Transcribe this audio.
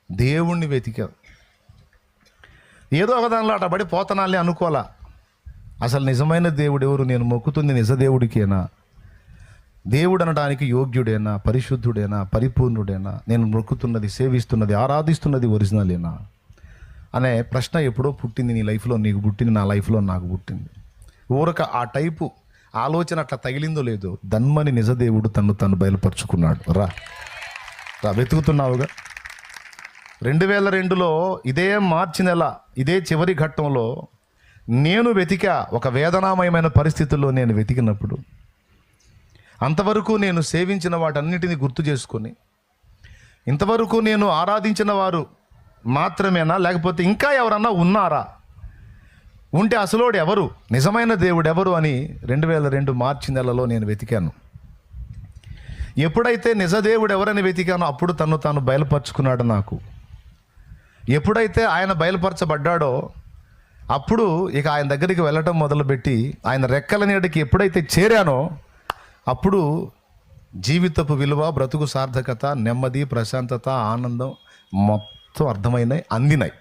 దేవుణ్ణి వెతికా. ఏదో ఒకదానిలో అటబడి పోతనాలే అనుకోలా. అసలు నిజమైన దేవుడు ఎవరు? నేను మొక్కుతుంది నిజ దేవుడికేనా? దేవుడు అనడానికి యోగ్యుడేనా, పరిశుద్ధుడేనా, పరిపూర్ణుడేనా? నేను మొక్కుతున్నది, సేవిస్తున్నది, ఆరాధిస్తున్నది ఒరిజినలేనా అనే ప్రశ్న ఎప్పుడో పుట్టింది. నీ లైఫ్లో నీకు పుట్టింది, నా లైఫ్లో నాకు పుట్టింది. ఊరక ఆ టైపు ఆలోచన అట్లా తగిలిందో లేదో, దన్మని నిజ దేవుడు తను బయలుపరుచుకున్నాడు. రా వెతుకుతున్నావుగా. 2002లో ఇదే మార్చి నెల, ఇదే చివరి ఘట్టంలో నేను వెతికా. ఒక వేదనామయమైన పరిస్థితుల్లో నేను వెతికినప్పుడు అంతవరకు నేను సేవించిన వాటన్నిటిని గుర్తు చేసుకొని, ఇంతవరకు నేను ఆరాధించిన వారు మాత్రమేనా, లేకపోతే ఇంకా ఎవరన్నా ఉన్నారా, ఉంటే అసలోడు ఎవరు, నిజమైన దేవుడు ఎవరు అని 2002 మార్చి నెలలో నేను వెతికాను. ఎప్పుడైతే నిజదేవుడు ఎవరని వెతికానో అప్పుడు తాను బయలుపరుచుకున్నాడు నాకు. ఎప్పుడైతే ఆయన బయలుపరచబడ్డాడో అప్పుడు ఇక ఆయన దగ్గరికి వెళ్ళటం మొదలుపెట్టి ఆయన రెక్కల నీడకి ఎప్పుడైతే చేరానో అప్పుడు జీవితపు విలువ, బ్రతుకు సార్థకత, నెమ్మది, ప్రశాంతత, ఆనందం మొత్తం అర్థమైనాయి, అందినాయి.